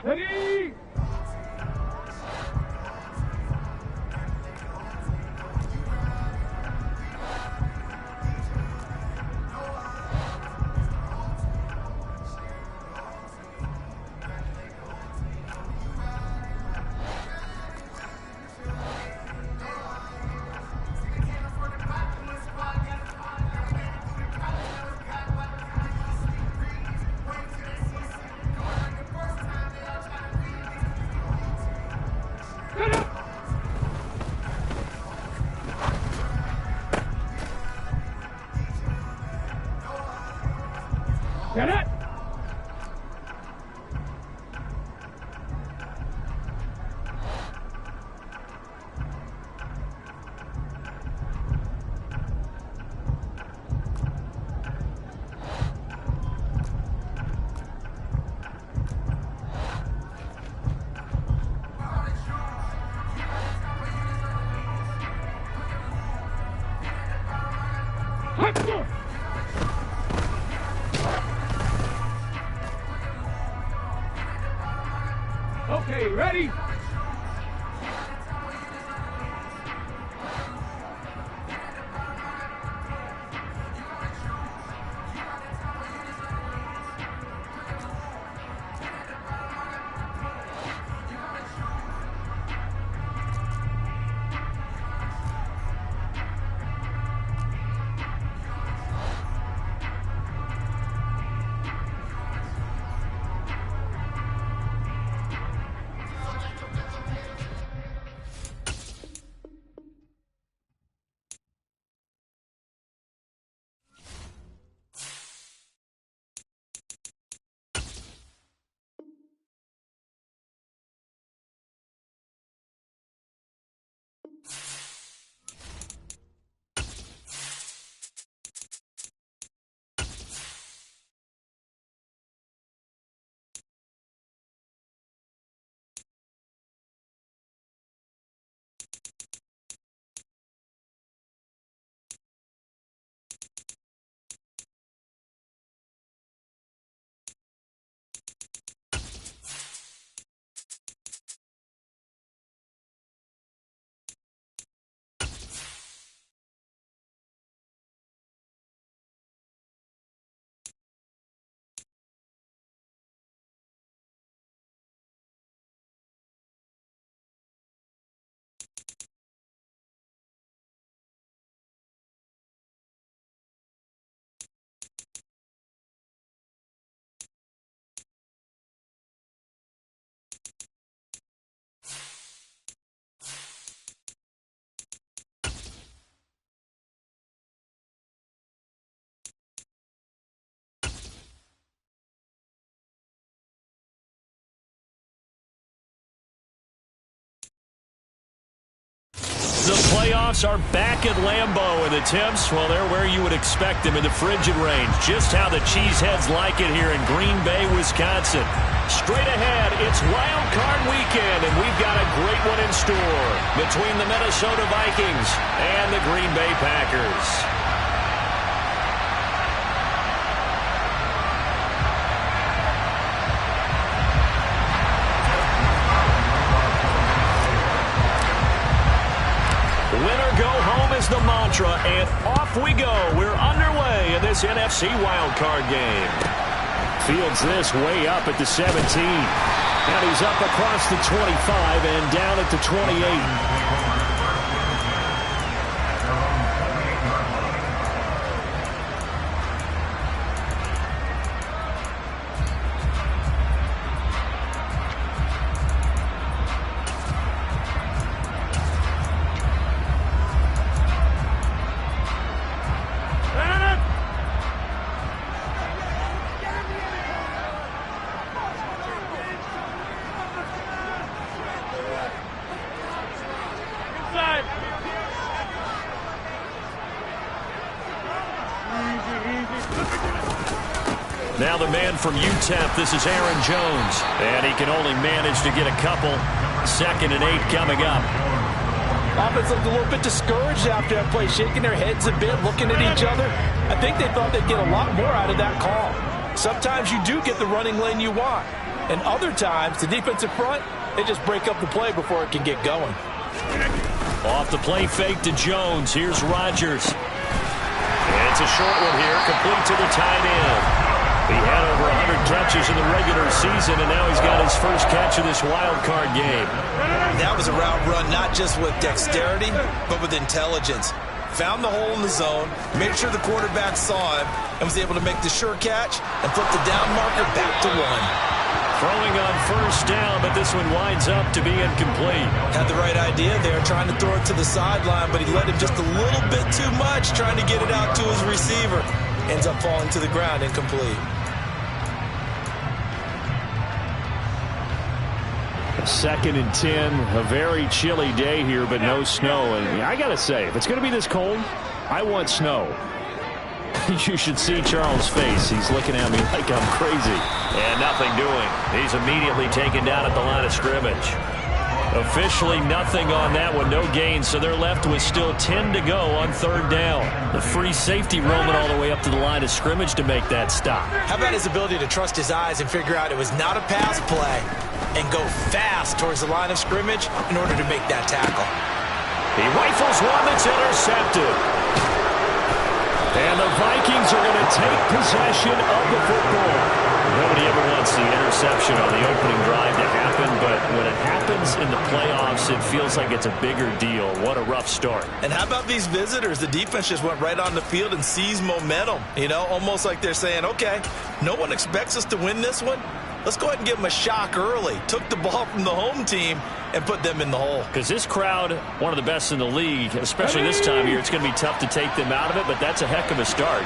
Ready? Get it! Okay, ready? The playoffs are back at Lambeau, and the temps, well, they're where you would expect them in the frigid range. Just how the Cheeseheads like it here in Green Bay, Wisconsin. Straight ahead, it's Wild Card Weekend, and we've got a great one in store between the Minnesota Vikings and the Green Bay Packers. Winner go home is the mantra, and off we go. We're underway in this NFC wildcard game. Fields this way up at the 17. And he's up across the 25 and down at the 28. Now the man from UTEP, this is Aaron Jones. And he can only manage to get a couple. 2nd and 8 coming up. Offense looked a little bit discouraged after that play, shaking their heads a bit, looking at each other. I think they thought they'd get a lot more out of that call. Sometimes you do get the running lane you want. And other times, the defensive front, they just break up the play before it can get going. Off the play fake to Jones. Here's Rodgers. And it's a short one here, complete to the tight end. He had over 100 catches in the regular season, and now he's got his first catch of this wild card game. That was a route run not just with dexterity, but with intelligence. Found the hole in the zone, made sure the quarterback saw him, and was able to make the sure catch and flip the down marker back to one. Throwing on first down, but this one winds up to be incomplete. Had the right idea there, trying to throw it to the sideline, but he let him just a little bit too much, trying to get it out to his receiver. Ends up falling to the ground, incomplete. Second and 10, a very chilly day here, but no snow. And I got to say, if it's going to be this cold, I want snow. You should see Charles' face. He's looking at me like I'm crazy. And nothing doing. He's immediately taken down at the line of scrimmage. Officially nothing on that one, no gain, so they're left with still 10 to go on third down. The free safety roaming all the way up to the line of scrimmage to make that stop. How about his ability to trust his eyes and figure out it was not a pass play and go fast towards the line of scrimmage in order to make that tackle. He rifles one that's intercepted. And the Vikings are going to take possession of the football. Nobody ever wants the interception on the opening drive to happen, but when it happens in the playoffs, it feels like it's a bigger deal. What a rough start. And how about these visitors? The defense just went right on the field and seized momentum. You know, almost like they're saying, okay, no one expects us to win this one. Let's go ahead and give them a shock early. Took the ball from the home team and put them in the hole. Because this crowd, one of the best in the league, especially this time of year, it's going to be tough to take them out of it, but that's a heck of a start.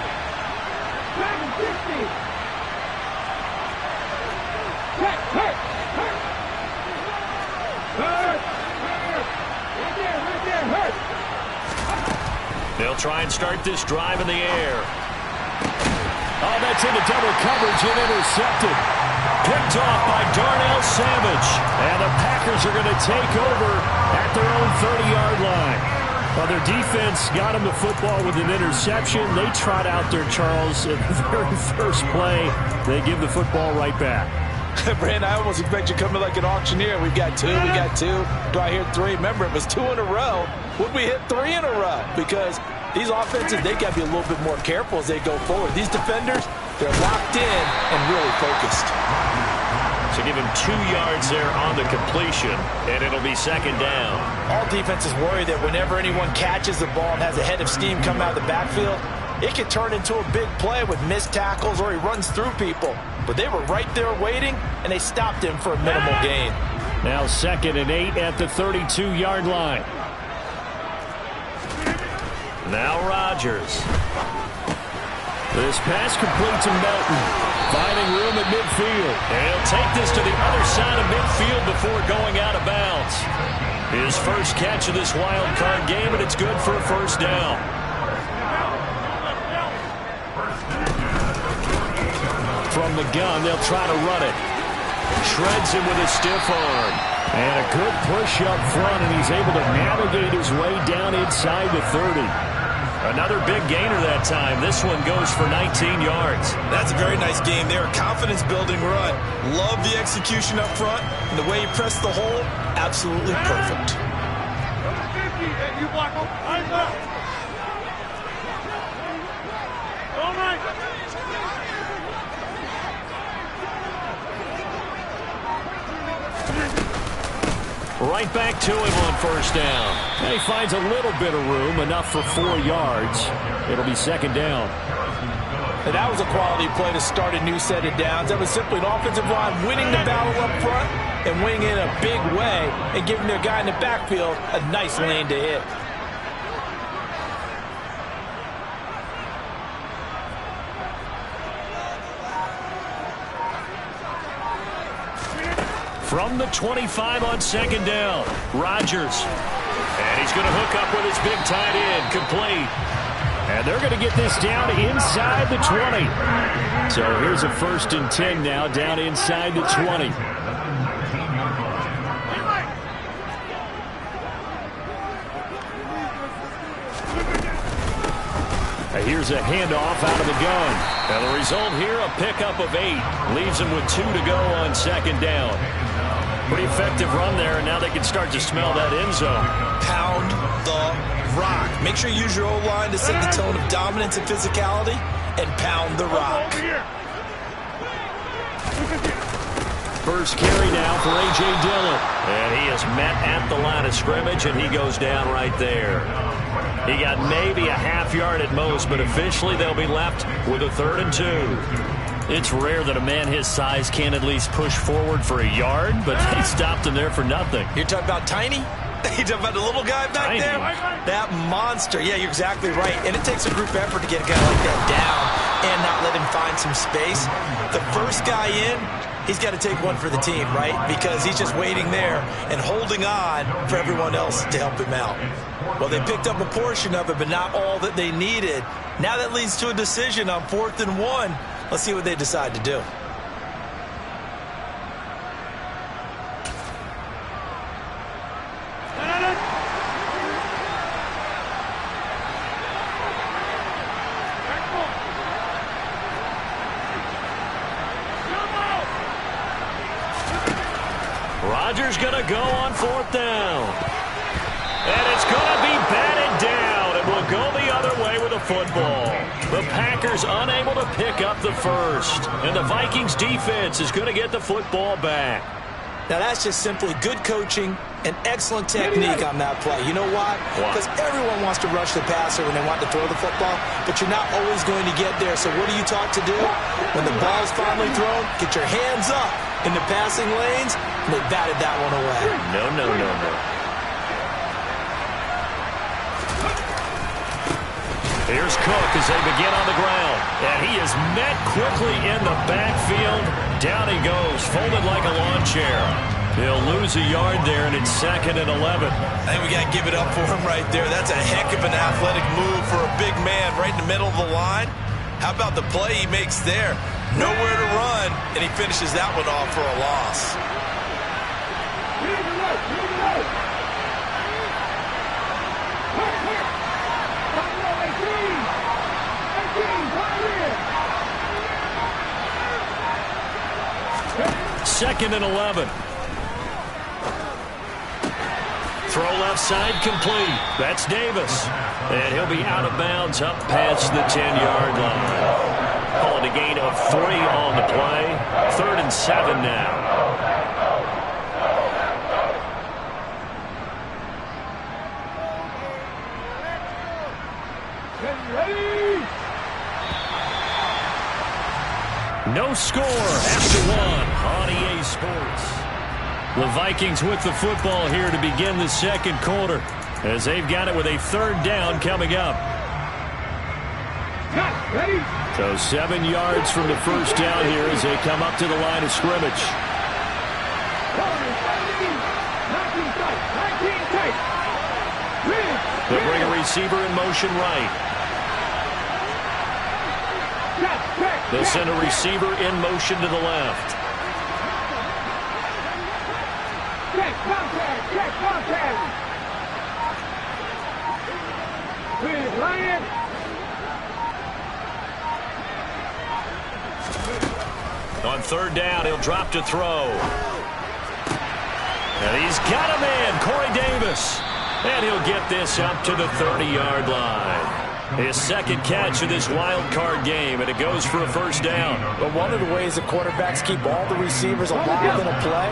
They'll try and start this drive in the air. Oh, that's into double coverage and intercepted. Picked off by Darnell Savage. And the Packers are going to take over at their own 30-yard line. Well, their defense got them the football with an interception. They trot out there, Charles, at the very first play. They give the football right back. Brand, I almost expect you to come in like an auctioneer. We've got two, we got two. Do I hear three? Remember, it was 2 in a row. Would we hit 3 in a row? Because these offenses, they got to be a little bit more careful as they go forward. These defenders, they're locked in and really focused. So give him 2 yards there on the completion, and it'll be second down. All defenses worry that whenever anyone catches the ball and has a head of steam come out of the backfield, it can turn into a big play with missed tackles or he runs through people. But they were right there waiting, and they stopped him for a minimal gain. Now 2nd and 8 at the 32-yard line. Now Rodgers. This pass complete to Melton. Finding room at midfield. And he'll take this to the other side of midfield before going out of bounds. His first catch of this wild card game, and it's good for a first down. From the gun, they'll try to run it. Shreds him with a stiff arm. And a good push up front, and he's able to navigate his way down inside the 30. Another big gainer that time. This one goes for 19 yards. That's a very nice game there. A confidence-building run. Love the execution up front. And the way he pressed the hole, absolutely perfect. Right back to him on first down. And he finds a little bit of room, enough for 4 yards. It'll be second down. And that was a quality play to start a new set of downs. That was simply an offensive line winning the battle up front and winning in a big way and giving their guy in the backfield a nice lane to hit. From the 25 on second down, Rodgers. And he's going to hook up with his big tight end, complete. And they're going to get this down inside the 20. So here's a 1st and 10 now, down inside the 20. Here's a handoff out of the gun. And the result here, a pickup of 8. Leaves them with 2 to go on second down. Pretty effective run there, and now they can start to smell that end zone. Pound the rock. Make sure you use your O-line to set the tone of dominance and physicality, and pound the rock. First carry now for A.J. Dillon. And he is met at the line of scrimmage, and he goes down right there. He got maybe a half yard at most, but officially they'll be left with a 3rd and 2. It's rare that a man his size can't at least push forward for a yard, but they stopped him there for nothing. You're talking about Tiny? You're talking about the little guy back there? That monster. Yeah, you're exactly right. And it takes a group effort to get a guy like that down and not let him find some space. The first guy in, he's got to take one for the team, right? Because he's just waiting there and holding on for everyone else to help him out. Well, they picked up a portion of it, but not all that they needed. Now that leads to a decision on 4th and 1. Let's see what they decide to do. Rodgers going to go on 4th down. And it's going to be batted down, and will go the other way with a football. The Packers unable to pick up the first, and the Vikings defense is going to get the football back. Now that's just simply good coaching and excellent technique on that play. You know why? Because everyone wants to rush the passer when they want to throw the football, but you're not always going to get there. So what are you taught to do? When the ball's finally thrown, get your hands up in the passing lanes, and they batted that one away. No. Here's Cook as they begin on the ground. And he is met quickly in the backfield. Down he goes, folded like a lawn chair. He'll lose a yard there, and it's 2nd and 11. I think we got to give it up for him right there. That's a heck of an athletic move for a big man right in the middle of the line. How about the play he makes there? Nowhere to run, and he finishes that one off for a loss. Second and 11. Throw left side complete. That's Davis. And he'll be out of bounds up past the 10-yard line. Call it a gain of 3 on the play. 3rd and 7 now. No score after 1 on EA Sports. The Vikings with the football here to begin the second quarter, as they've got it with a 3rd down coming up. So 7 yards from the first down here as they come up to the line of scrimmage. They'll bring a receiver in motion right. They'll send a receiver in motion to the left. On 3rd down, he'll drop to throw. And he's got a man, Corey Davis. And he'll get this up to the 30-yard line. His 2nd catch of this wild card game, and it goes for a 1st down. But one of the ways that quarterbacks keep all the receivers alive in a play,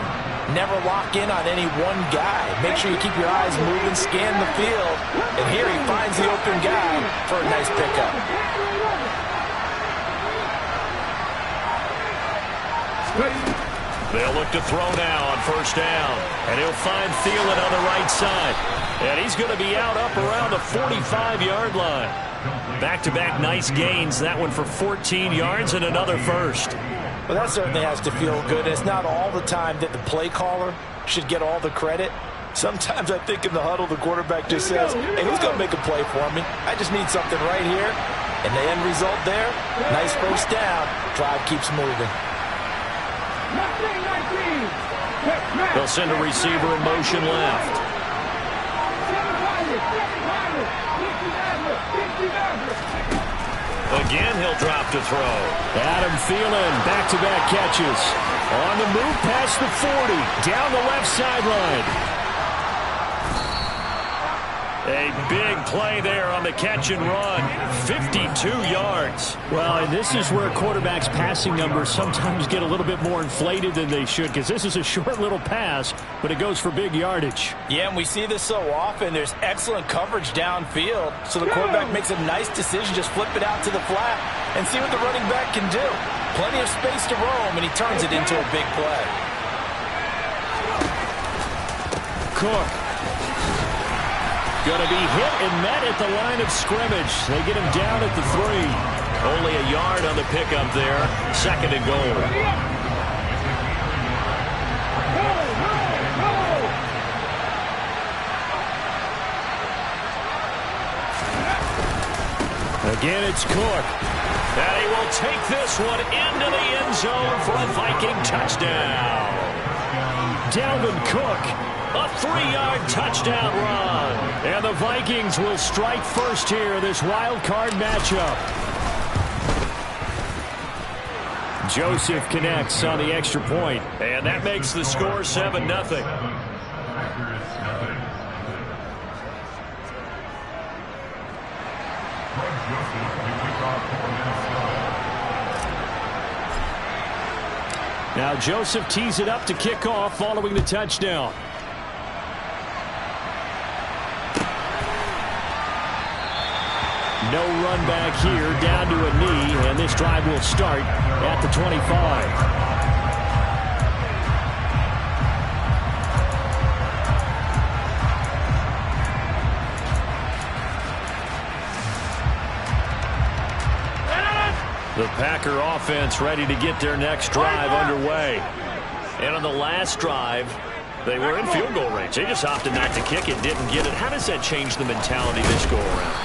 never lock in on any one guy. Make sure you keep your eyes moving, scan the field, and here he finds the open guy for a nice pickup. They'll look to throw now on 1st down, and he'll find Thielen on the right side. And he's going to be out up around the 45-yard line. Back-to-back nice gains, that one for 14 yards and another 1st. Well, that certainly has to feel good. It's not all the time that the play caller should get all the credit. Sometimes I think in the huddle, the quarterback just says, hey, who's going to make a play for me? I just need something right here. And the end result there, nice 1st down. Drive keeps moving. They'll send a receiver in motion left. Again, he'll drop to throw. Adam Thielen, back-to-back catches. On the move past the 40, down the left sideline. A big play there on the catch and run. 52 yards. Well, and this is where quarterbacks' passing numbers sometimes get a little bit more inflated than they should, because this is a short little pass, but it goes for big yardage. Yeah, and we see this so often. There's excellent coverage downfield, so the quarterback makes a nice decision. Just flip it out to the flat and see what the running back can do. Plenty of space to roam, and he turns it into a big play. Cook. Going to be hit and met at the line of scrimmage. They get him down at the 3. Only a yard on the pickup there. 2nd and goal. Again, it's Cook. And he will take this one into the end zone for a Viking touchdown. Dalvin Cook. A 3-yard touchdown run. And the Vikings will strike first here, this wild card matchup. Joseph connects on the extra point. And that makes the score 7-0. Now Joseph tees it up to kick off following the touchdown. No run back here, down to a knee, and this drive will start at the 25. The Packer offense ready to get their next drive underway. And on the last drive, they were in field goal range. They just opted not to kick it, didn't get it. How does that change the mentality this go around?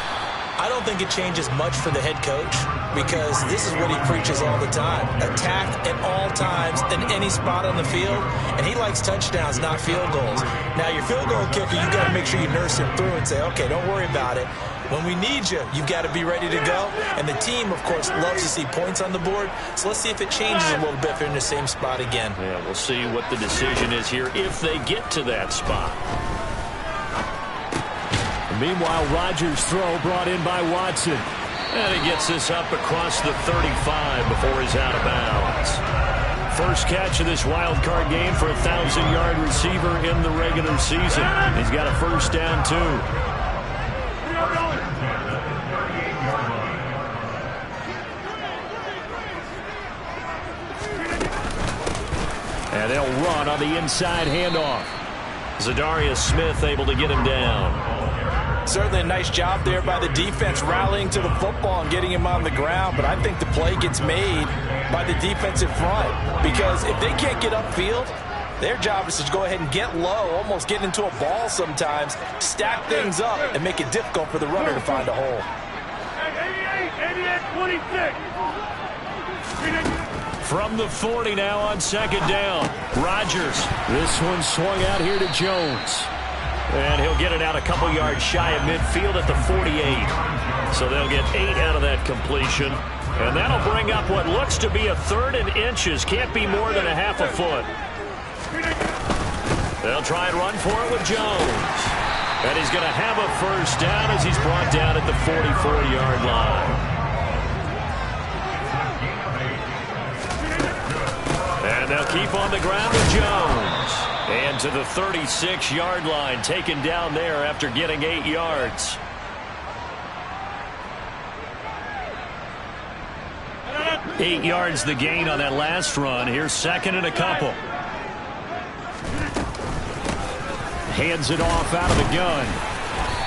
I don't think it changes much for the head coach, because this is what he preaches all the time. Attack at all times in any spot on the field, and he likes touchdowns, not field goals. Now, your field goal kicker, you got to make sure you nurse him through and say, okay, don't worry about it. When we need you, you've got to be ready to go. And the team, of course, loves to see points on the board. So let's see if it changes a little bit if they're in the same spot again. Yeah, we'll see what the decision is here if they get to that spot. Meanwhile, Rodgers' throw brought in by Watson. And he gets this up across the 35 before he's out of bounds. First catch of this wild card game for a 1,000-yard receiver in the regular season. He's got a first down, too. And they'll run on the inside handoff. Zadarius Smith able to get him down. Certainly a nice job there by the defense rallying to the football and getting him on the ground, but I think the play gets made by the defensive front, because if they can't get upfield, their job is to go ahead and get low, almost get into a ball sometimes, stack things up, and make it difficult for the runner to find a hole. 26. From the 40 now on 2nd down. Rodgers. This one swung out here to Jones. And he'll get it out a couple yards shy of midfield at the 48. So they'll get 8 out of that completion. And that'll bring up what looks to be a 3rd and inches. Can't be more than a half a foot. They'll try and run for it with Jones. And he's going to have a first down as he's brought down at the 44-yard line. And they'll keep on the ground with Jones. And to the 36-yard line, taken down there after getting 8 yards. Eight yards the gain on that last run. Here's 2nd and a couple. Hands it off out of the gun.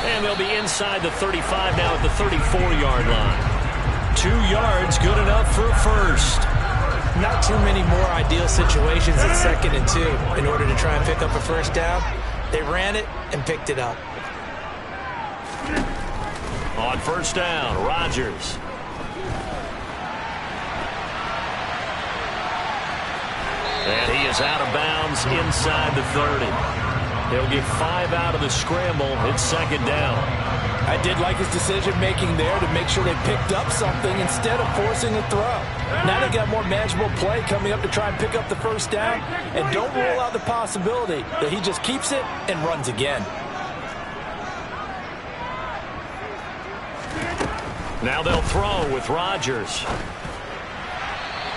And they'll be inside the 35 now at the 34-yard line. 2 yards, good enough for a first. Not too many more ideal situations at 2nd and 2 in order to try and pick up a first down. They ran it and picked it up. On first down, Rodgers. And he is out of bounds inside the 30. He'll get 5 out of the scramble. It's 2nd down. I did like his decision-making there to make sure they picked up something instead of forcing a throw. Now they got more manageable play coming up to try and pick up the first down, and don't rule out the possibility that he just keeps it and runs again. Now they'll throw with Rodgers.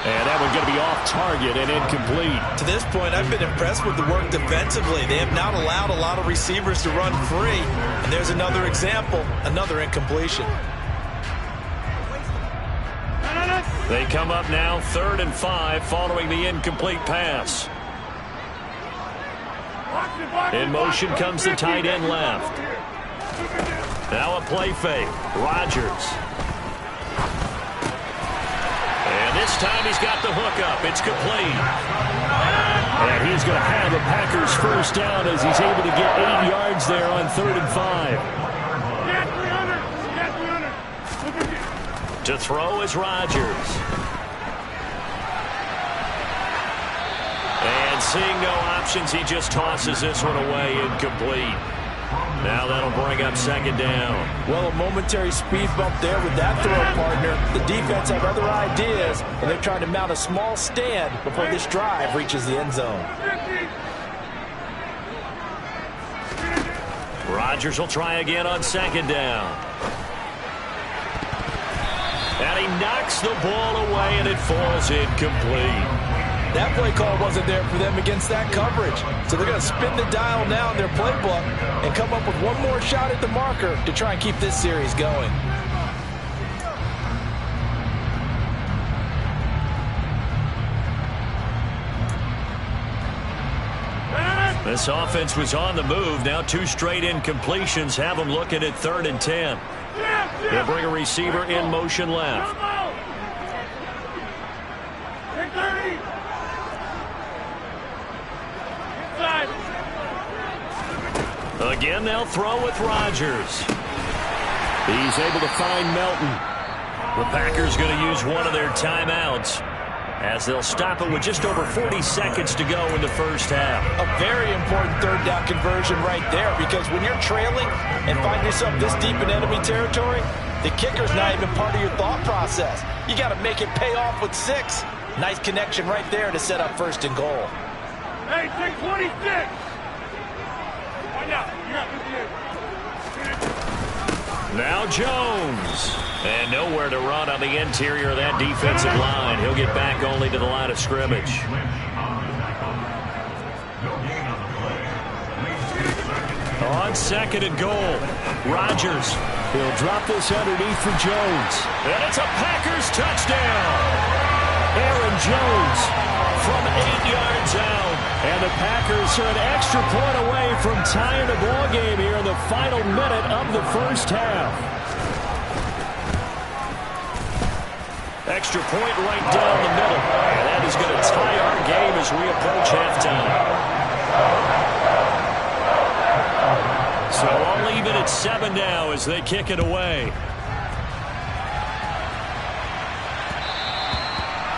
And that one's going to be off target and incomplete. To this point, I've been impressed with the work defensively. They have not allowed a lot of receivers to run free. And there's another example, another incompletion. They come up now 3rd and 5 following the incomplete pass. In motion comes the tight end left. Now a play fake. Rodgers. And this time he's got the hook up. It's complete. And he's going to have a Packers first down as he's able to get 8 yards there on 3rd and 5. To throw is Rodgers. And seeing no options, he just tosses this one away, incomplete. Now that'll bring up 2nd down. Well, a momentary speed bump there with that throw, partner. The defense have other ideas, and they're trying to mount a small stand before this drive reaches the end zone. Rodgers will try again on 2nd down. And he knocks the ball away, and it falls incomplete. That play call wasn't there for them against that coverage. So they're going to spin the dial now in their playbook and come up with one more shot at the marker to try and keep this series going. This offense was on the move. Now 2 straight incompletions have them looking at 3rd and 10. They'll bring a receiver in motion left. Again, they'll throw with Rodgers. He's able to find Melton. The Packers going to use one of their timeouts as they'll stop it with just over 40 seconds to go in the first half. A very important 3rd down conversion right there, because when you're trailing and find yourself this deep in enemy territory, the kicker's not even part of your thought process. You got to make it pay off with 6. Nice connection right there to set up 1st and goal. Hey, take 26. Now Jones. And nowhere to run on the interior of that defensive line. He'll get back only to the line of scrimmage. On 2nd and goal, Rodgers. He'll drop this underneath for Jones. And it's a Packers touchdown. Aaron Jones from 8 yards out. And the Packers are an extra point away from tying the ball game here in the final minute of the first half. Extra point right down the middle. And that is going to tie our game as we approach halftime. So I'll leave it at 7 now as they kick it away.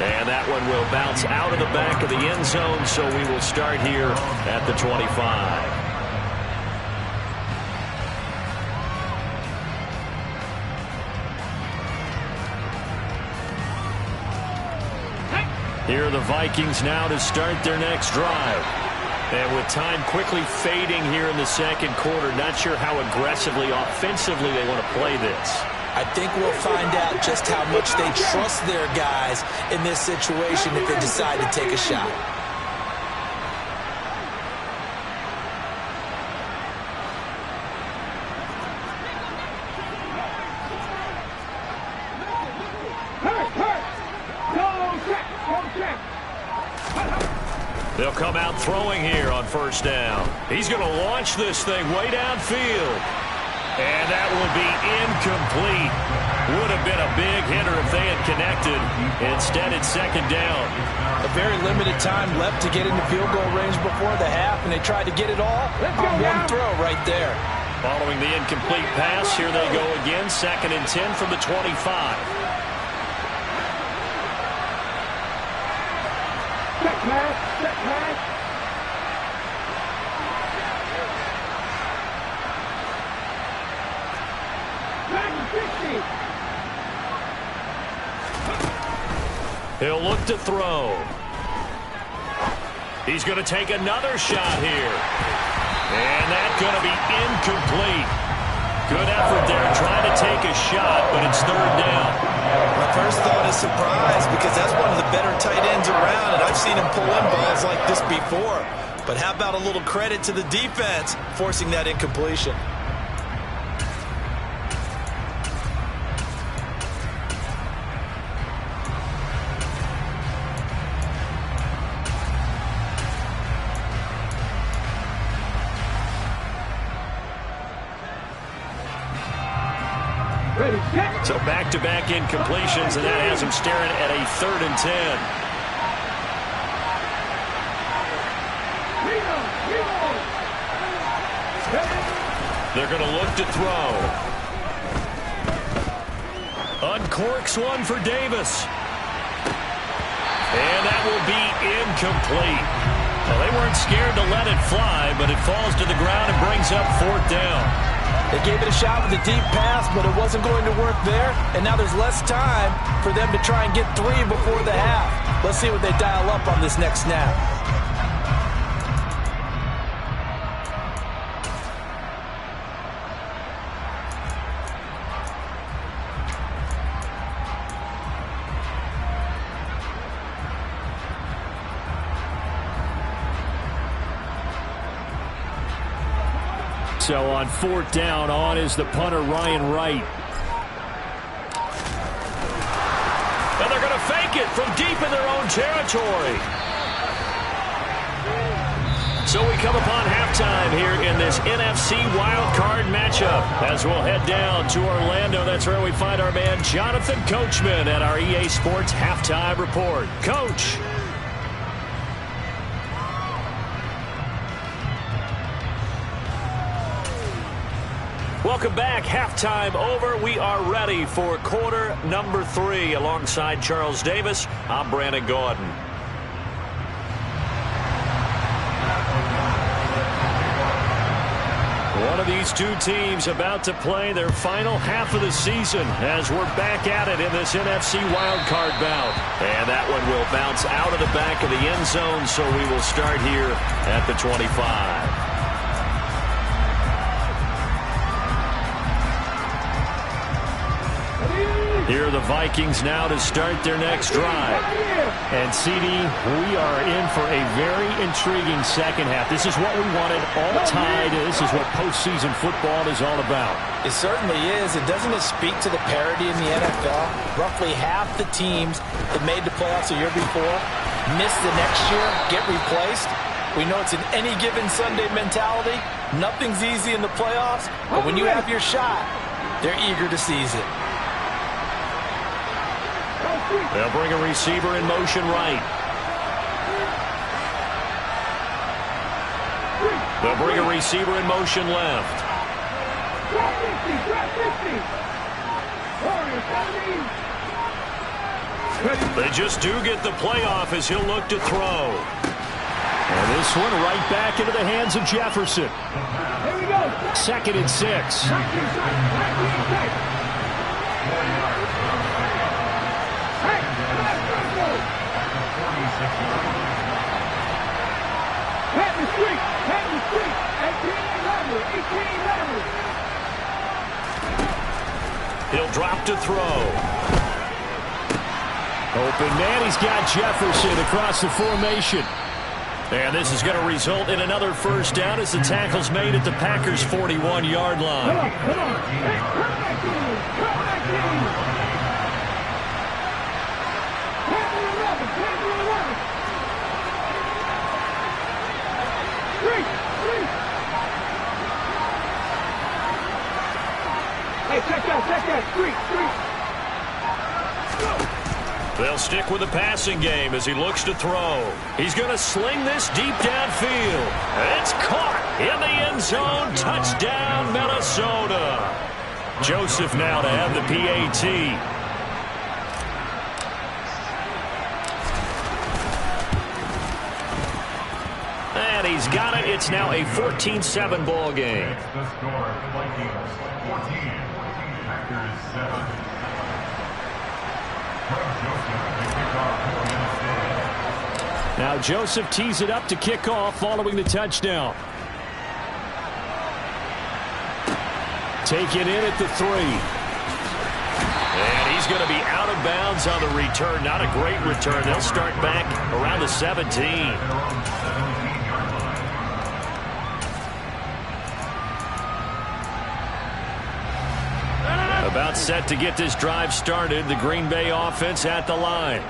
And that one will bounce out of the back of the end zone, so we will start here at the 25. Here are the Vikings now to start their next drive. And with time quickly fading here in the 2nd quarter, not sure how aggressively, offensively they want to play this. I think we'll find out just how much they trust their guys in this situation if they decide to take a shot. They'll come out throwing here on 1st down. He's going to launch this thing way downfield. And that will be incomplete. Would have been a big hitter if they had connected. Instead, it's 2nd down. A very limited time left to get into field goal range before the half, and they tried to get it all on one throw right there. Following the incomplete pass, here they go again. 2nd and 10 from the 25. Check pass, check pass. He'll look to throw. He's going to take another shot here. And that's going to be incomplete. Good effort there trying to take a shot, but it's third down. My first thought is surprise because that's one of the better tight ends around, and I've seen him pull in balls like this before. But how about a little credit to the defense forcing that incompletion? So back-to-back incompletions, and that has him staring at a 3rd and 10. They're going to look to throw. Uncorks one for Davis. And that will be incomplete. Well, they weren't scared to let it fly, but it falls to the ground and brings up 4th down. They gave it a shot with a deep pass, but it wasn't going to work there. And now there's less time for them to try and get 3 before the half. Let's see what they dial up on this next snap. So on 4th down, on is the punter, Ryan Wright. And they're going to fake it from deep in their own territory. So we come upon halftime here in this NFC Wildcard matchup. As we'll head down to Orlando, that's where we find our man Jonathan Coachman at our EA Sports Halftime Report. Coach. Welcome back. Halftime over. We are ready for quarter number 3. Alongside Charles Davis, I'm Brandon Gordon. One of these two teams about to play their final half of the season as we're back at it in this NFC wildcard bout. And that one will bounce out of the back of the end zone, so we will start here at the 25. Here are the Vikings now to start their next drive. And, CD, we are in for a very intriguing second half. This is what we wanted, all tied. This is what postseason football is all about. It certainly is. And doesn't it speak to the parity in the NFL? Roughly half the teams that made the playoffs the year before miss the next year, get replaced. We know it's an any given Sunday mentality. Nothing's easy in the playoffs, but when you have your shot, they're eager to seize it. They'll bring a receiver in motion right. They'll bring a receiver in motion left. They just do get the playoff as he'll look to throw. And this one right back into the hands of Jefferson. Here we go. 2nd and 6. He'll drop to throw. Open man, he's got Jefferson across the formation. And this is going to result in another first down as the tackle's made at the Packers' 41-yard line. Come on. Hey, come back in. Hey, check that. Three. They'll stick with the passing game as he looks to throw. He's going to sling this deep downfield. It's caught in the end zone. Touchdown, Minnesota. Joseph now to have the PAT. And he's got it. It's now a 14-7 ball game. The score, Vikings 14, Packers 7. Now Joseph tees it up to kick off following the touchdown. Taken in at the 3. And he's going to be out of bounds on the return. Not a great return. They'll start back around the 17. About set to get this drive started. The Green Bay offense at the line.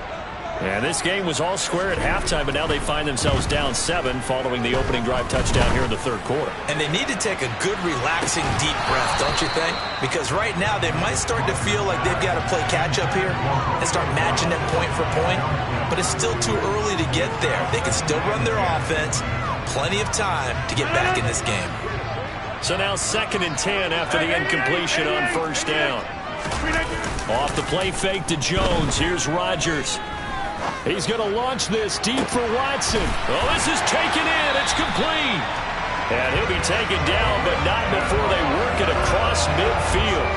And this game was all square at halftime, but now they find themselves down 7 following the opening drive touchdown here in the third quarter. And they need to take a good, relaxing, deep breath, don't you think? Because right now they might start to feel like they've got to play catch-up here and start matching them point for point. But it's still too early to get there. They can still run their offense. Plenty of time to get back in this game. So now 2nd and 10 after the incompletion on first down. Off the play fake to Jones. Here's Rodgers. He's going to launch this deep for Watson. Oh, this is taken in. It's complete. And he'll be taken down, but not before they work it across midfield.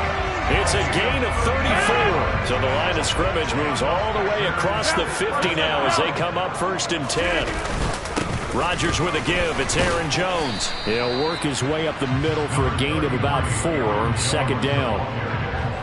It's a gain of 34. So the line of scrimmage moves all the way across the 50 now as they come up 1st and 10. Rodgers with a give. It's Aaron Jones. He'll work his way up the middle for a gain of about 4. 2nd down.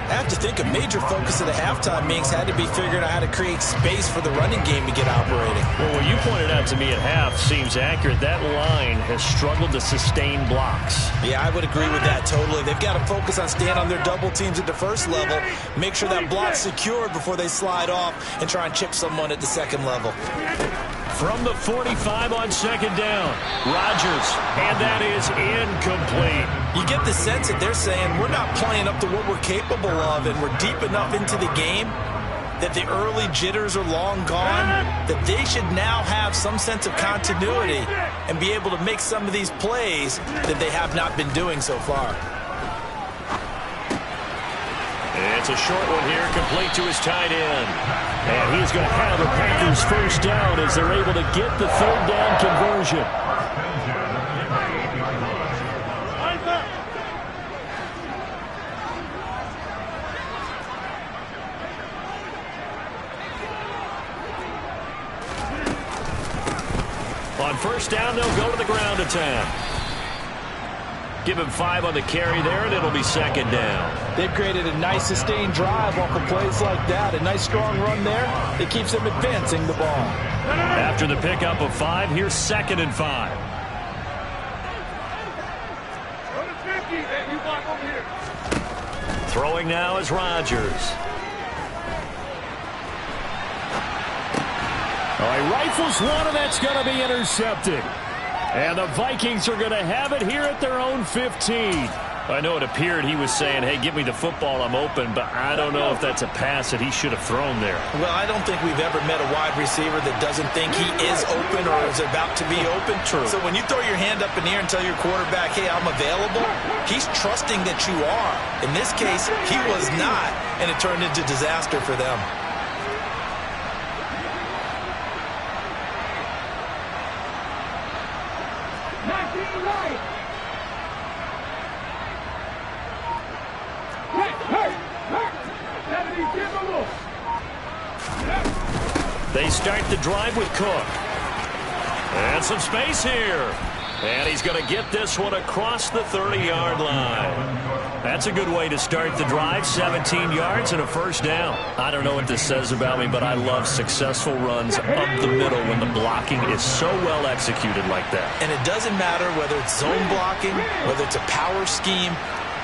I have to think a major focus of the halftime meetings had to be figuring out how to create space for the running game to get operating. Well, what you pointed out to me at half seems accurate. That line has struggled to sustain blocks. Yeah, I would agree with that totally. They've got to focus on staying on their double teams at the first level, make sure that block's secured before they slide off and try and chip someone at the second level. From the 45 on 2nd down, Rodgers, and that is incomplete. You get the sense that they're saying we're not playing up to what we're capable of, and we're deep enough into the game that the early jitters are long gone, that they should now have some sense of continuity and be able to make some of these plays that they have not been doing so far. It's a short one here, complete to his tight end. And he's going to have a Packers first down as they're able to get the 3rd down conversion. On first down, they'll go to the ground attack. Give him 5 on the carry there, and it'll be 2nd down. They've created a nice sustained drive off of plays like that. A nice strong run there. It keeps them advancing the ball. After the pickup of 5, here's 2nd and 5. Throwing now is Rodgers. Oh, he rifles one, and that's going to be intercepted. And the Vikings are going to have it here at their own 15. I know it appeared he was saying, hey, give me the football, I'm open, but I don't know if that's a pass that he should have thrown there. Well, I don't think we've ever met a wide receiver that doesn't think he is open or is about to be open. True. So when you throw your hand up in the air and tell your quarterback, hey, I'm available, he's trusting that you are. In this case, he was not, and it turned into disaster for them. They start the drive with Cook. And some space here. And he's going to get this one across the 30-yard line. That's a good way to start the drive. 17 yards and a first down. I don't know what this says about me, but I love successful runs up the middle when the blocking is so well executed like that. And it doesn't matter whether it's zone blocking, whether it's a power scheme.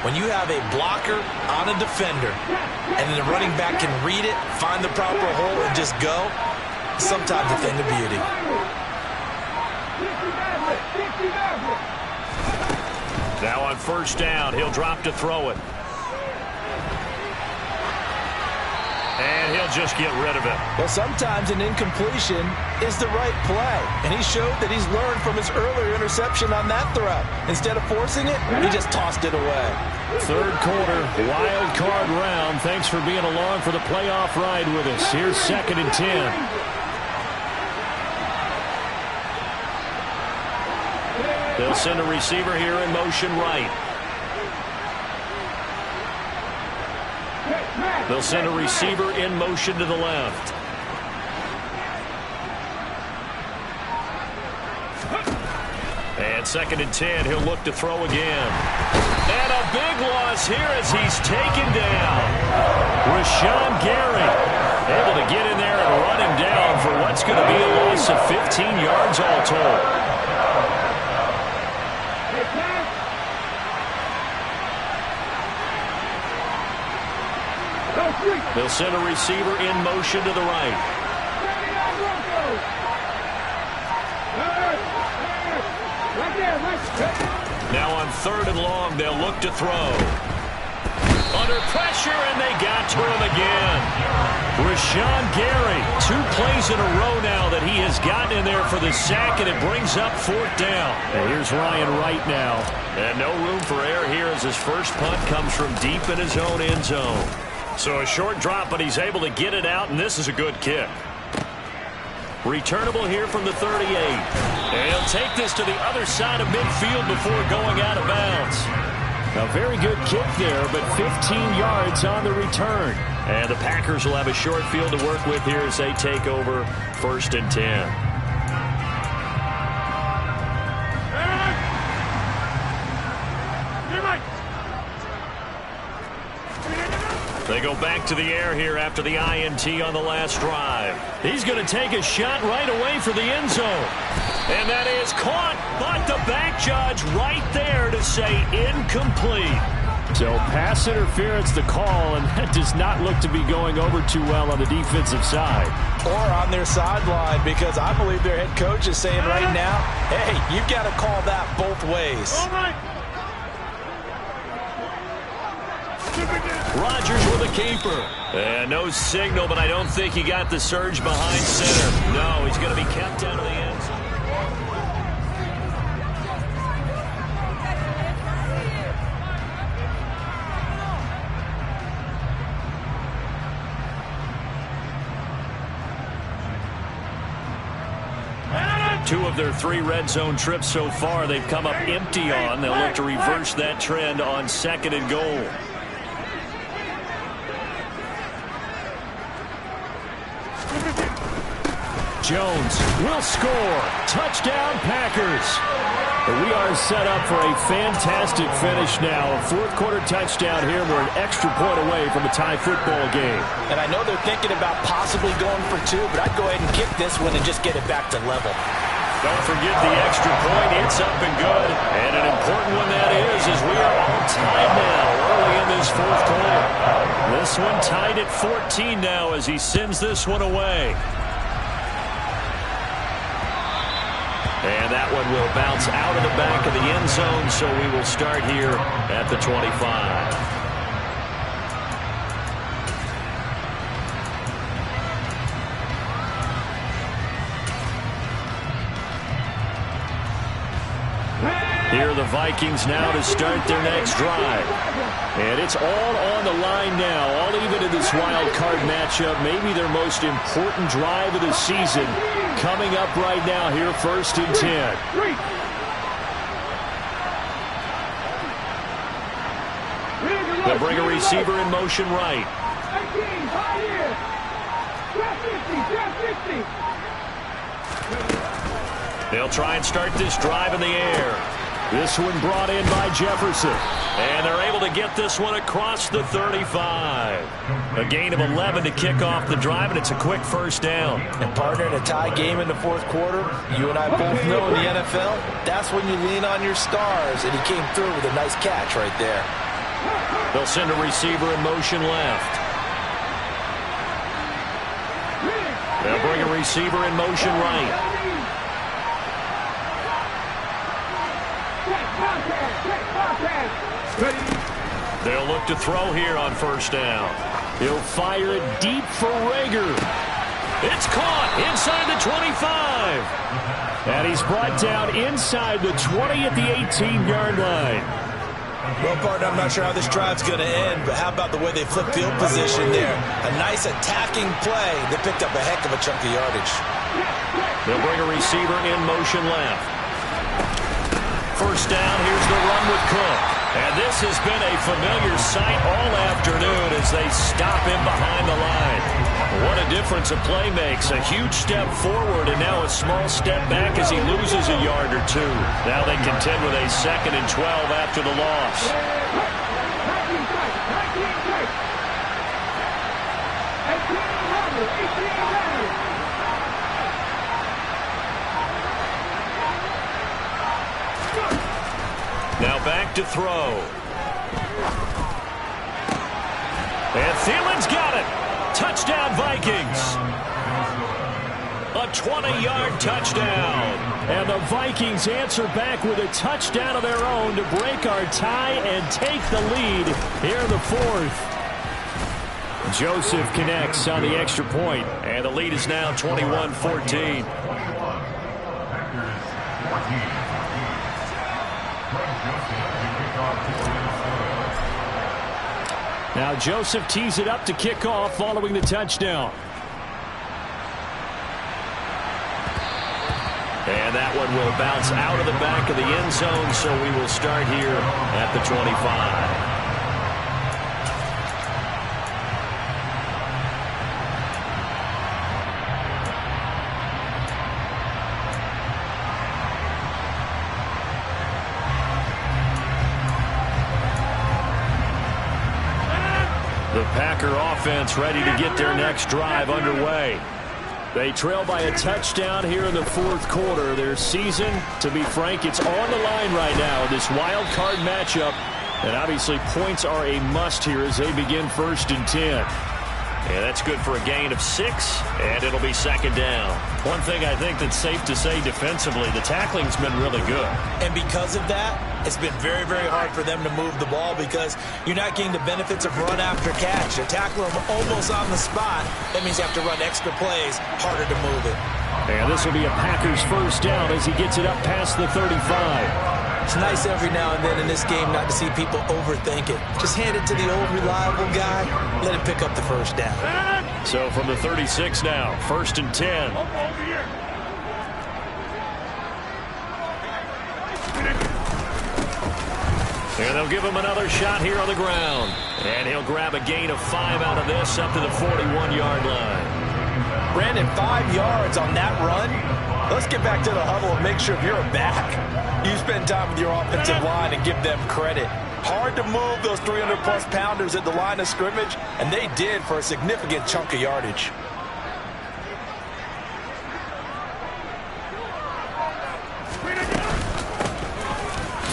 When you have a blocker on a defender and then the running back can read it, find the proper hole, and just go, sometimes a thing of beauty. Now on first down, he'll drop to throw it. And he'll just get rid of it. Well, sometimes an incompletion is the right play. And he showed that he's learned from his earlier interception on that throw. Instead of forcing it, he just tossed it away. Third quarter, wild card round. Thanks for being along for the playoff ride with us. Here's 2nd and 10. They'll send a receiver here in motion right. They'll send a receiver in motion to the left. And 2nd and 10, he'll look to throw again. And a big loss here as he's taken down. Rashawn Gary able to get in there and run him down for what's going to be a loss of 15 yards all told. They'll send a receiver in motion to the right. Now on 3rd and long, they'll look to throw. Under pressure, and they got to him again. Rashawn Gary, 2 plays in a row now that he has gotten in there for the sack, and it brings up 4th down. And here's Ryan Wright now. And no room for error here as his first punt comes from deep in his own end zone. So a short drop, but he's able to get it out, and this is a good kick. Returnable here from the 38. And he'll take this to the other side of midfield before going out of bounds. A very good kick there, but 15 yards on the return. And the Packers will have a short field to work with here as they take over 1st and 10. They go back to the air here after the INT on the last drive. He's going to take a shot right away for the end zone. And that is caught, but the back judge right there to say incomplete. So pass interference the call, and that does not look to be going over too well on the defensive side. Or on their sideline, because I believe their head coach is saying right now, hey, you've got to call that both ways. All right. Rodgers with a keeper. And no signal, but I don't think he got the surge behind center. No, he's going to be kept out of the end zone. Two of their 3 red zone trips so far they've come up empty on. They'll look to reverse that trend on 2nd and goal. Jones will score. Touchdown, Packers. We are set up for a fantastic finish now. A 4th quarter touchdown here. We're an extra point away from a tie football game. And I know they're thinking about possibly going for 2, but I'd go ahead and kick this one and just get it back to level. Don't forget the extra point. It's up and good. And an important one that is, as we are all tied now early in this 4th quarter. This one tied at 14 now as he sends this one away. And that one will bounce out of the back of the end zone, so we will start here at the 25. Here are the Vikings now to start their next drive. And it's all on the line now, all even in this wild card matchup. Maybe their most important drive of the season coming up right now here, 1st and 10. They'll bring a receiver in motion right. They'll try and start this drive in the air. This one brought in by Jefferson. And they're able to get this one across the 35. A gain of 11 to kick off the drive, and it's a quick 1st down. And partner, in a tie game in the 4th quarter, you and I both know in the NFL, that's when you lean on your stars, and he came through with a nice catch right there. They'll send a receiver in motion left. They'll bring a receiver in motion right. They'll look to throw here on 1st down. He'll fire it deep for Rager. It's caught inside the 25. And he's brought down inside the 20 at the 18-yard line. Well, partner, I'm not sure how this drive's going to end, but how about the way they flip field position there? A nice attacking play. They picked up a heck of a chunk of yardage. They'll bring a receiver in motion left. 1st down, here's the run with Cook. And this has been a familiar sight all afternoon as they stop him behind the line. What a difference a play makes. A huge step forward and now a small step back as he loses a yard or two. Now they contend with a 2nd and 12 after the loss. Now back to throw. And Thielen's got it. Touchdown, Vikings. A 20-yard touchdown. And the Vikings answer back with a touchdown of their own to break our tie and take the lead here in the 4th. Joseph connects on the extra point. And the lead is now 21-14. Now Joseph tees it up to kick off following the touchdown. And that one will bounce out of the back of the end zone, so we will start here at the 25. The Packer offense ready to get their next drive underway. They trail by a touchdown here in the 4th quarter. Their season, to be frank, it's on the line right now in this wild card matchup. And obviously points are a must here as they begin 1st and 10. Yeah, that's good for a gain of 6, and it'll be 2nd down. One thing I think that's safe to say defensively, the tackling's been really good. And because of that, it's been very, very hard for them to move the ball because you're not getting the benefits of run after catch. They're tackling them almost on the spot. That means you have to run extra plays, harder to move it. And this will be a Packers 1st down as he gets it up past the 35. It's nice every now and then in this game not to see people overthink it. Just hand it to the old reliable guy, let him pick up the 1st down. So from the 36 now, 1st and 10. And they'll give him another shot here on the ground. And he'll grab a gain of 5 out of this up to the 41-yard line. Brandon, 5 yards on that run. Let's get back to the huddle and make sure if you're back, you spend time with your offensive line and give them credit. Hard to move those 300-plus pounders at the line of scrimmage, and they did for a significant chunk of yardage.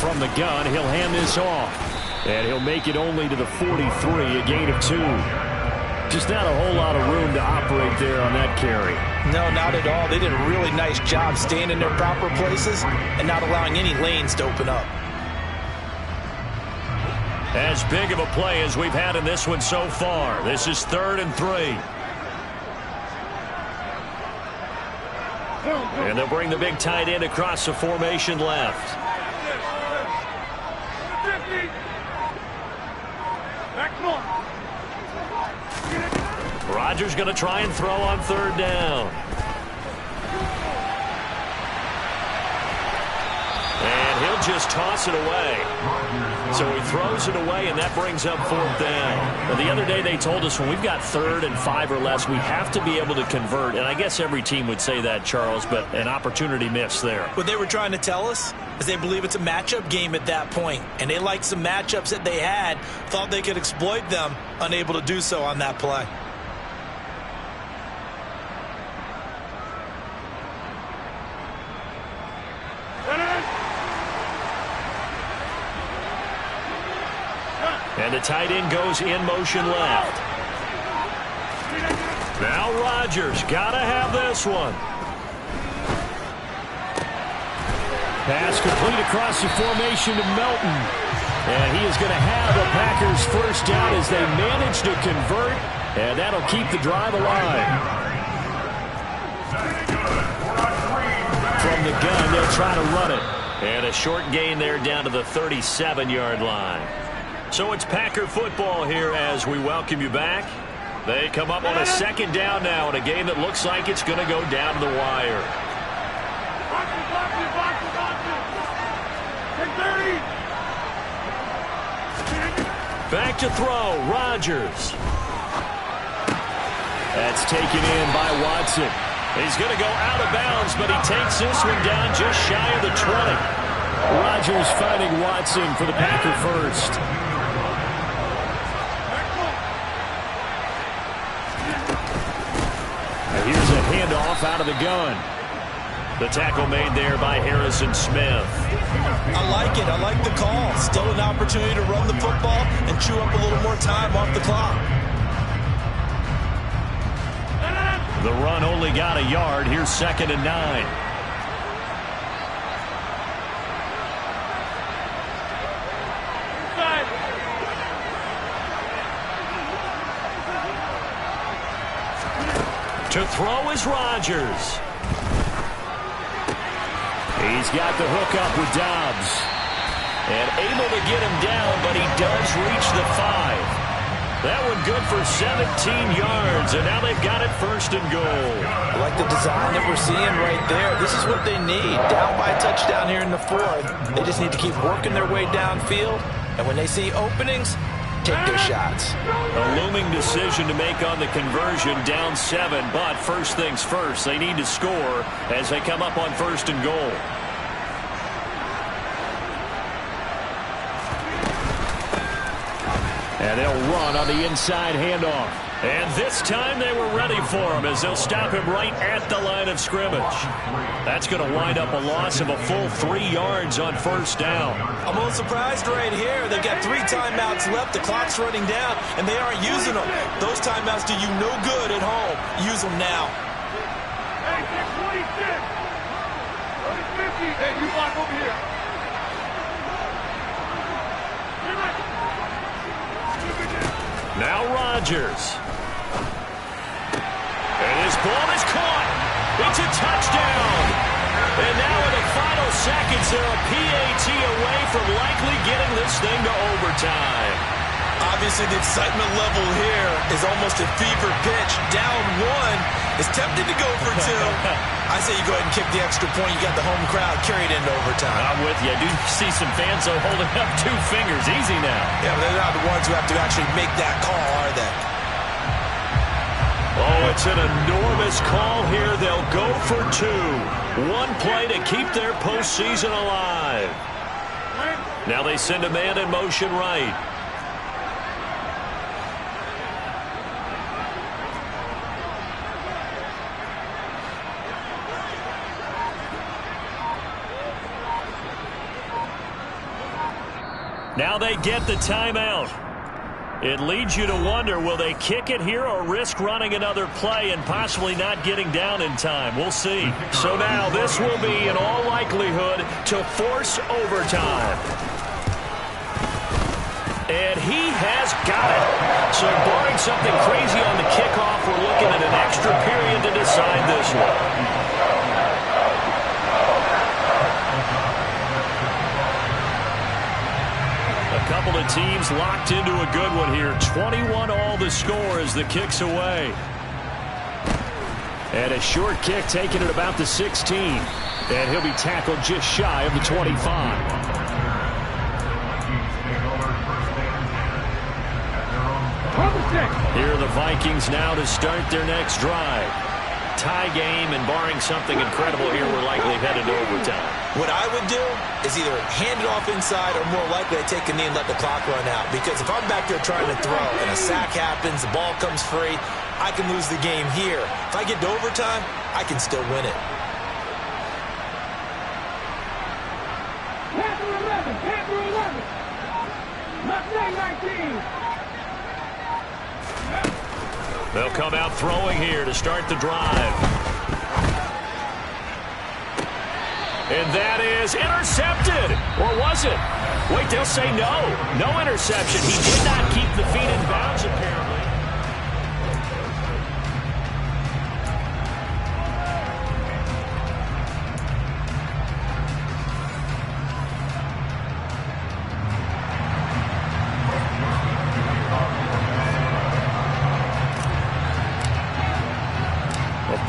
From the gun, he'll hand this off. And he'll make it only to the 43, a gain of 2. Just not a whole lot of room to operate there on that carry. No, not at all. They did a really nice job staying in their proper places and not allowing any lanes to open up. As big of a play as we've had in this one so far. This is 3rd and 3. And they'll bring the big tight end across the formation left. Rodgers going to try and throw on 3rd down. And he'll just toss it away. So he throws it away, and that brings up 4th down. Well, the other day they told us when we've got 3rd and 5 or less, we have to be able to convert. And I guess every team would say that, Charles, but an opportunity missed there. What they were trying to tell us is they believe it's a matchup game at that point. And they liked some matchups that they had, thought they could exploit them, unable to do so on that play. And the tight end goes in motion left. Now Rodgers got to have this one. Pass complete across the formation to Melton. And he is going to have the Packers 1st down as they manage to convert. And that'll keep the drive alive. From the gun, they'll try to run it. And a short gain there down to the 37-yard line. So it's Packer football here as we welcome you back. They come up on a 2nd down now in a game that looks like it's going to go down to the wire. Back to throw, Rodgers. That's taken in by Watson. He's going to go out of bounds, but he takes this one down just shy of the 20. Rodgers finding Watson for the Packer first. Here's a handoff out of the gun. The tackle made there by Harrison Smith. I like it. I like the call. Still an opportunity to run the football and chew up a little more time off the clock. The run only got a yard. Here's 2nd and 9. To throw is Rodgers. He's got the hook up with Dobbs. And able to get him down, but he does reach the 5. That one good for 17 yards, and now they've got it 1st and goal. I like the design that we're seeing right there. This is what they need. Down by a touchdown here in the 4th. They just need to keep working their way downfield, and when they see openings, take their shots. A looming decision to make on the conversion, down 7, but first things first, they need to score as they come up on 1st and goal. And they'll run on the inside handoff. And this time they were ready for him as they'll stop him right at the line of scrimmage. That's going to wind up a loss of a full 3 yards on 1st down. I'm a little surprised right here. They've got 3 timeouts left. The clock's running down, and they aren't using them. Those timeouts do you no good at home. Use them now. Hey, 626. 50. Hey, you block over here. Now Rodgers. And his ball is caught. It's a touchdown. And now in the final seconds, they're a PAT away from likely getting this thing to overtime. Obviously, the excitement level here is almost at fever pitch. Down 1 is tempted to go for 2. I say you go ahead and kick the extra point. You got the home crowd carried into overtime. I'm with you. I do see some fans holding up 2 fingers. Easy now. Yeah, but they're not the ones who have to actually make that call, are they? Oh, it's an enormous call here. They'll go for 2. 1 play to keep their postseason alive. Now they send a man in motion right. Now they get the timeout. It leads you to wonder, will they kick it here or risk running another play and possibly not getting down in time? We'll see. So now this will be, in all likelihood, to force overtime. And he has got it. So barring something crazy on the kickoff, we're looking at an extra period to decide this one. A couple of teams locked into a good one here. 21-all the score as the kick's away. And a short kick taken at about the 16. And he'll be tackled just shy of the 25. Here are the Vikings now to start their next drive. Tie game, and barring something incredible here, we're likely headed to overtime. What I would do is either hand it off inside or more likely I take a knee and let the clock run out. Because if I'm back there trying to throw and a sack happens, the ball comes free, I can lose the game here. If I get to overtime, I can still win it. Panther 11. Panther 11. Mustang 19. They'll come out throwing here to start the drive. And that is intercepted. Or was it? Wait, they'll say no. No interception. He did not keep the feet in bounds, apparently.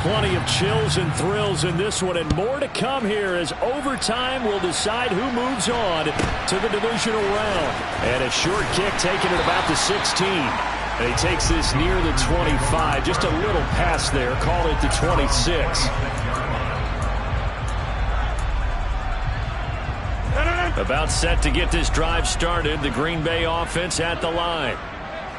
Plenty of chills and thrills in this one, and more to come here as overtime will decide who moves on to the divisional round. And a short kick taken at about the 16. And he takes this near the 25. Just a little pass there. Call it the 26. About set to get this drive started. The Green Bay offense at the line.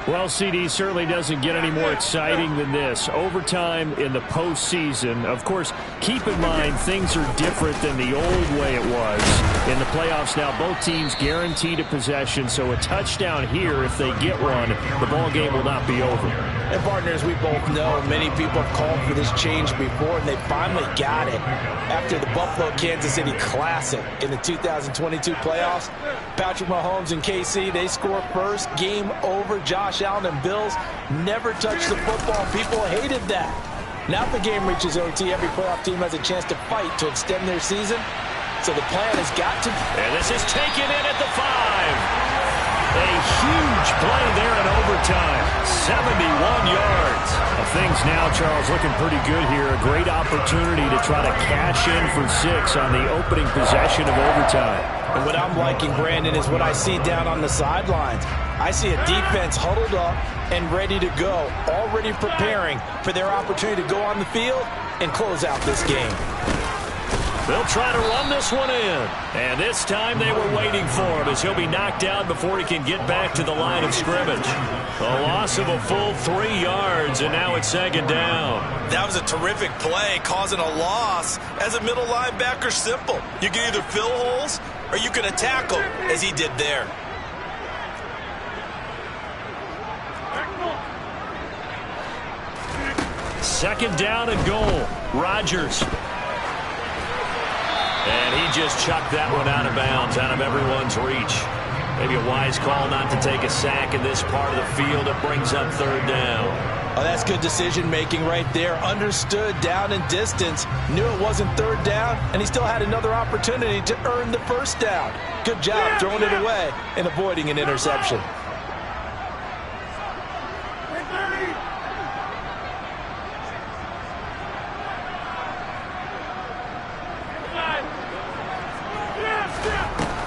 Well, CD certainly doesn't get any more exciting than this. Overtime in the postseason. Of course, keep in mind things are different than the old way it was. In the playoffs now, both teams guaranteed a possession, so a touchdown here, if they get one, the ball game will not be over. And partners, we both know many people have called for this change before, and they finally got it after the Buffalo-Kansas City Classic in the 2022 playoffs. Patrick Mahomes and KC, they score first. Game over. Josh Allen and Bills never touched the football. People hated that. Now if the game reaches OT, every playoff team has a chance to fight to extend their season. So the plan has got to... And this is taken in at the 5. A huge play there in overtime. 71 yards. Well, things now, Charles, looking pretty good here. A great opportunity to try to cash in for 6 on the opening possession of overtime. And what I'm liking, Brandon, is what I see down on the sidelines. I see a defense huddled up and ready to go, already preparing for their opportunity to go on the field and close out this game. They'll try to run this one in. And this time they were waiting for him as he'll be knocked down before he can get back to the line of scrimmage. A loss of a full 3 yards, and now it's second down. That was a terrific play, causing a loss. As a middle linebacker, simple. You can either fill holes or you can attack them, as he did there. Second down and goal. Rodgers. And he just chucked that one out of bounds, out of everyone's reach. Maybe a wise call not to take a sack in this part of the field. It brings up third down. Oh, that's good decision-making right there. Understood down and distance. Knew it wasn't third down, and he still had another opportunity to earn the first down. Good job throwing it away and avoiding an interception.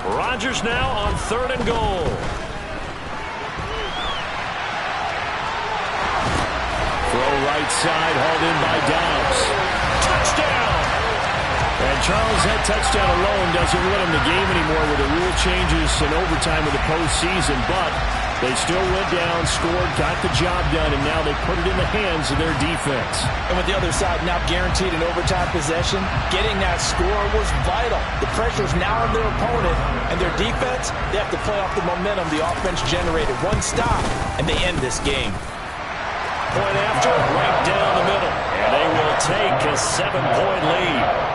Rodgers now on third and goal. Throw right side, hauled in by Dobbs. Touchdown! And Charles, that touchdown alone doesn't win him the game anymore with the rule changes and overtime of the postseason, but they still went down, scored, got the job done, and now they put it in the hands of their defense. And with the other side now guaranteed an overtime possession, getting that score was vital. The pressure's now on their opponent, and their defense, they have to play off the momentum the offense generated. One stop, and they end this game. Point after, right down the middle. And they will take a 7-point lead.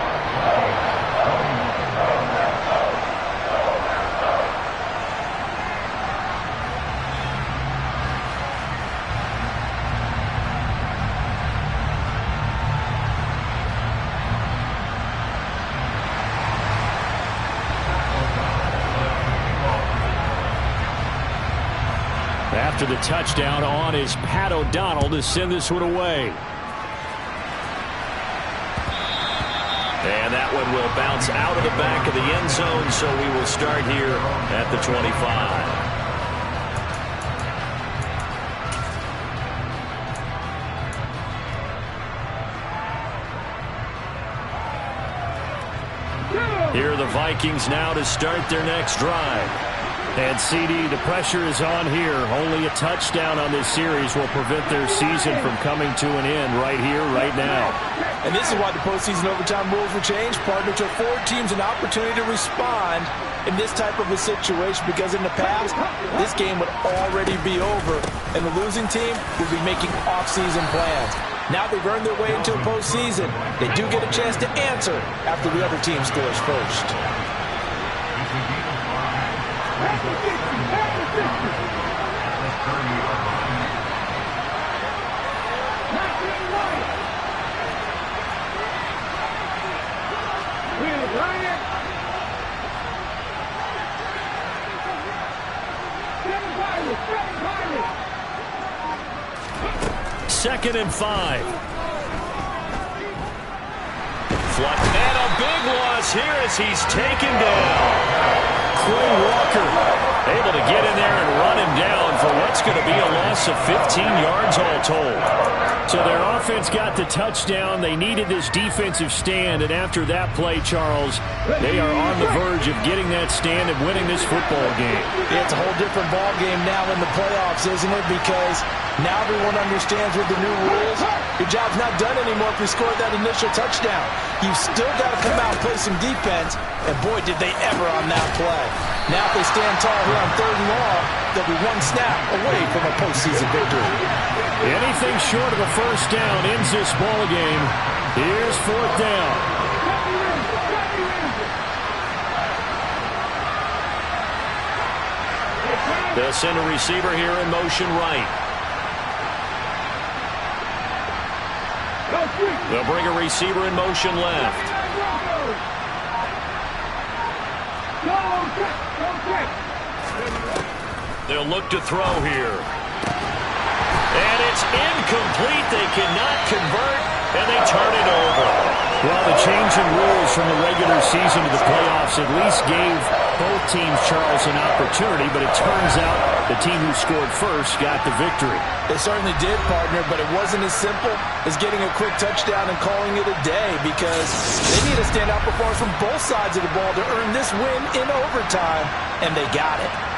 After the touchdown, on is Pat O'Donnell to send this one away. And that one will bounce out of the back of the end zone, so we will start here at the 25. Here are the Vikings now to start their next drive. And CD, the pressure is on here. Only a touchdown on this series will prevent their season from coming to an end right here, right now. And this is why the postseason overtime rules were changed, partner, to afford teams an opportunity to respond in this type of a situation, because in the past, this game would already be over, and the losing team would be making off-season plans. Now they've earned their way into a postseason. They do get a chance to answer after the other team scores first. Second and 5. flat. And a big loss here as he's taken down. Quay Walker able to get in there and run him down for what's going to be a loss of 15 yards all told. So their offense got the touchdown. They needed this defensive stand, and after that play, Charles, they are on the verge of getting that stand and winning this football game. It's a whole different ball game now in the playoffs, isn't it? Because now everyone understands with the new rules, your job's not done anymore if you scored that initial touchdown. You've still got to come out and play some defense, and boy, did they ever on that play. Now if they stand tall here on 3rd and long, they'll be one snap away from a postseason victory. Anything short of a first down ends this ball game. Here's 4th down. They'll send a receiver here in motion right. They'll bring a receiver in motion left. They'll look to throw here. And it's incomplete. They cannot convert, and they turn it over. Well, the change in rules from the regular season to the playoffs at least gave both teams, Charles, an opportunity, but it turns out the team who scored first got the victory. They certainly did, partner, but it wasn't as simple as getting a quick touchdown and calling it a day, because they need a standout performance from both sides of the ball to earn this win in overtime, and they got it.